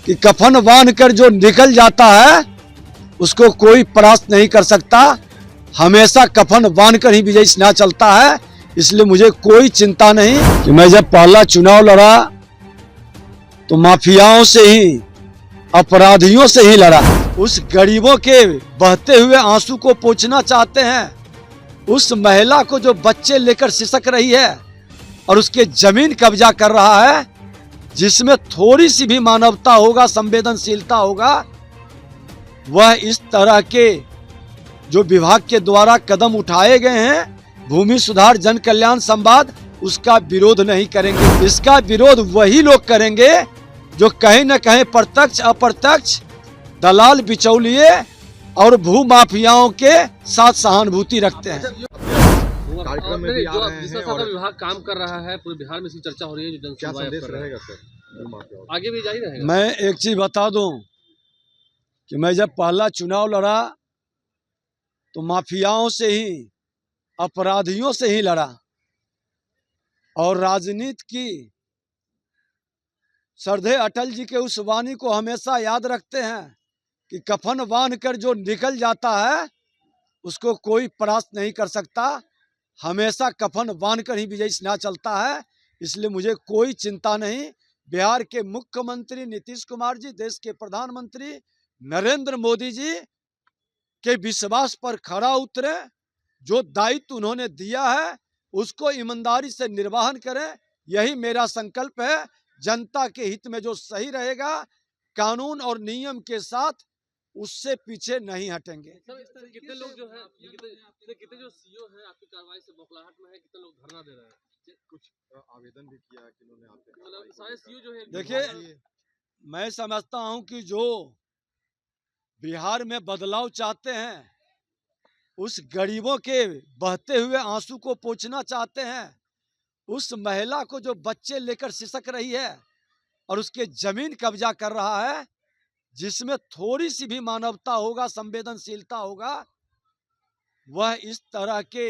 कि कफन बांध कर जो निकल जाता है उसको कोई परास्त नहीं कर सकता। हमेशा कफन बांध कर ही विजयी सिन्हा चलता है। इसलिए मुझे कोई चिंता नहीं कि मैं जब पहला चुनाव लड़ा तो माफियाओं से ही, अपराधियों से ही लड़ा। उस गरीबों के बहते हुए आंसू को पोंछना चाहते हैं, उस महिला को जो बच्चे लेकर सिसक रही है और उसके जमीन कब्जा कर रहा है, जिसमें थोड़ी सी भी मानवता होगा, संवेदनशीलता होगा, वह इस तरह के जो विभाग के द्वारा कदम उठाए गए हैं, भूमि सुधार जन कल्याण संवाद, उसका विरोध नहीं करेंगे। इसका विरोध वही लोग करेंगे जो कहीं न कहीं प्रत्यक्ष अप्रत्यक्ष दलाल, बिचौलिए और भू माफियाओं के साथ सहानुभूति रखते हैं। कार्यक्रम में भी आ रहे हैं और विभाग काम कर रहा है, पूरे बिहार में इसकी चर्चा हो रही है। जो क्या जनसुनवाई संदेश कर रहा है, रहेगा सर? आगे भी जारी रहेगा। मैं एक चीज बता दूं कि मैं जब पहला चुनाव लड़ा तो माफियाओं से ही, अपराधियों से ही लड़ा। और राजनीति की श्रद्धेय अटल जी के उस वाणी को हमेशा याद रखते हैं कि कफन बांध कर जो निकल जाता है उसको कोई परास्त नहीं कर सकता। हमेशा कफन बांध कर ही विजयी सिन्हा चलता है। इसलिए मुझे कोई चिंता नहीं। बिहार के मुख्यमंत्री नीतीश कुमार जी, देश के प्रधानमंत्री नरेंद्र मोदी जी के विश्वास पर खरा उतरे। जो दायित्व उन्होंने दिया है उसको ईमानदारी से निर्वहन करें, यही मेरा संकल्प है। जनता के हित में जो सही रहेगा, कानून और नियम के साथ, उससे पीछे नहीं हटेंगे। कितने लोग जो है, कितने जो सीईओ हैं आपकी कार्रवाई से बौखलाहट में है, कितने लोग धरना दे रहे हैं? कुछ आवेदन भी किया कि उन्होंने आपसे, मतलब सारे सीईओ जो है, देखिए, मैं समझता हूं कि जो बिहार में बदलाव चाहते हैं, उस गरीबों के बहते हुए आंसू को पोंछना चाहते हैं, उस महिला को जो बच्चे लेकर सिसक रही है और उसके जमीन कब्जा कर रहा है, जिसमें थोड़ी सी भी मानवता होगा, संवेदनशीलता होगा, वह इस तरह के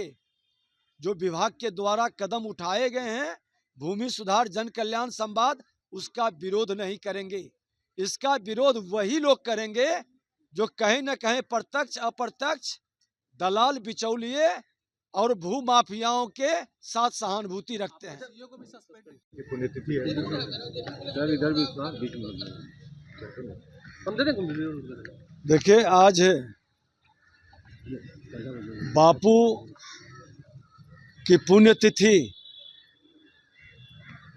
जो विभाग के द्वारा कदम उठाए गए हैं, भूमि सुधार जन कल्याण संवाद, उसका विरोध नहीं करेंगे। इसका विरोध वही लोग करेंगे जो कहीं न कहीं प्रत्यक्ष अप्रत्यक्ष दलाल, बिचौलिए और भू माफियाओं के साथ सहानुभूति रखते हैं। ये पुण्यतिथि है। इधर भी हम दे दें। देखिए, आज बापू की पुण्यतिथि,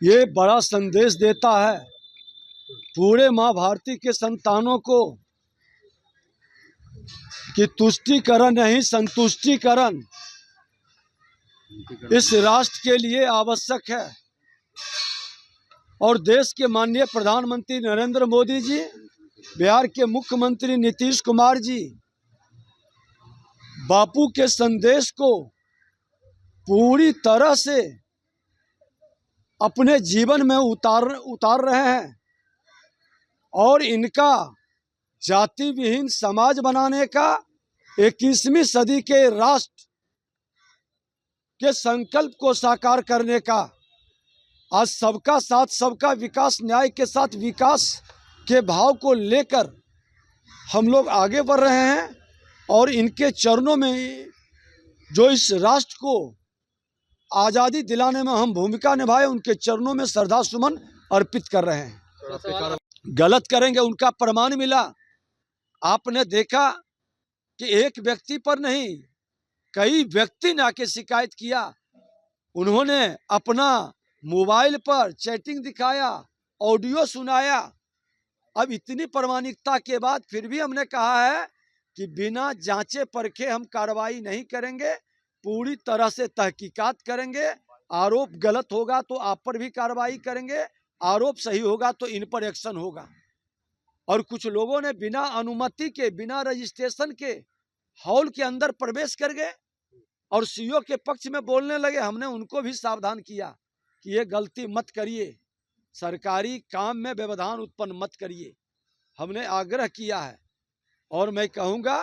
ये बड़ा संदेश देता है पूरे माँ भारती के संतानों को कि तुष्टीकरण नहीं, संतुष्टीकरण इस राष्ट्र के लिए आवश्यक है। और देश के माननीय प्रधानमंत्री नरेंद्र मोदी जी, बिहार के मुख्यमंत्री नीतीश कुमार जी, बापू के संदेश को पूरी तरह से अपने जीवन में उतार रहे हैं और इनका जाति विहीन समाज बनाने का, 21वीं सदी के राष्ट्र के संकल्प को साकार करने का, आज सबका साथ सबका विकास, न्याय के साथ विकास के भाव को लेकर हम लोग आगे बढ़ रहे हैं। और इनके चरणों में जो इस राष्ट्र को आज़ादी दिलाने में हम भूमिका निभाए, उनके चरणों में श्रद्धा सुमन अर्पित कर रहे हैं। गलत करेंगे उनका प्रमाण मिला। आपने देखा कि एक व्यक्ति पर नहीं, कई व्यक्ति ने आके शिकायत किया। उन्होंने अपना मोबाइल पर चैटिंग दिखाया, ऑडियो सुनाया। अब इतनी प्रामाणिकता के बाद फिर भी हमने कहा है कि बिना जांचे परखे हम कार्रवाई नहीं करेंगे, पूरी तरह से तहकीकात करेंगे। आरोप गलत होगा तो आप पर भी कार्रवाई करेंगे, आरोप सही होगा तो इन पर एक्शन होगा। और कुछ लोगों ने बिना अनुमति के, बिना रजिस्ट्रेशन के हॉल के अंदर प्रवेश कर गए और सीईओ के पक्ष में बोलने लगे। हमने उनको भी सावधान किया कि ये गलती मत करिए, सरकारी काम में व्यवधान उत्पन्न मत करिए। हमने आग्रह किया है और मैं कहूँगा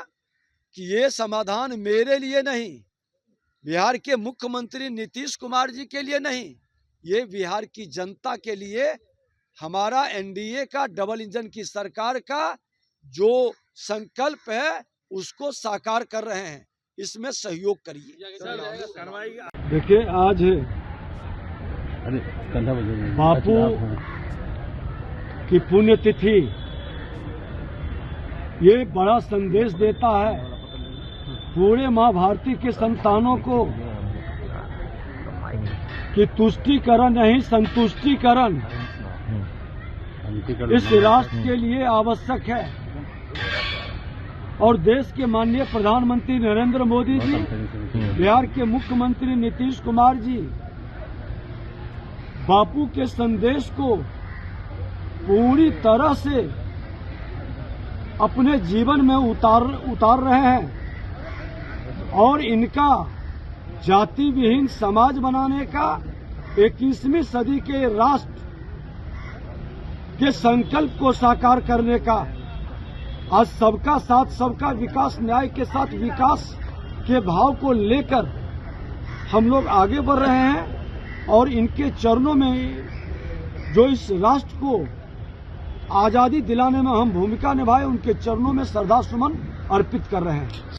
कि ये समाधान मेरे लिए नहीं, बिहार के मुख्यमंत्री नीतीश कुमार जी के लिए नहीं, ये बिहार की जनता के लिए हमारा एनडीए का डबल इंजन की सरकार का जो संकल्प है उसको साकार कर रहे हैं, इसमें सहयोग करिए। देखिए, आज बापू की पुण्यतिथि ये बड़ा संदेश देता है पूरे माँ भारती के संतानों को कि तुष्टीकरण नहीं संतुष्टीकरण इस राष्ट्र के लिए आवश्यक है। और देश के माननीय प्रधानमंत्री नरेंद्र मोदी जी, बिहार के मुख्यमंत्री नीतीश कुमार जी बापू के संदेश को पूरी तरह से अपने जीवन में उतार रहे हैं और इनका जाति विहीन समाज बनाने का 21वीं सदी के राष्ट्र के संकल्प को साकार करने का आज सबका साथ सबका विकास, न्याय के साथ विकास के भाव को लेकर हम लोग आगे बढ़ रहे हैं और इनके चरणों में जो इस राष्ट्र को आजादी दिलाने में हम भूमिका निभाए, उनके चरणों में श्रद्धा सुमन अर्पित कर रहे हैं।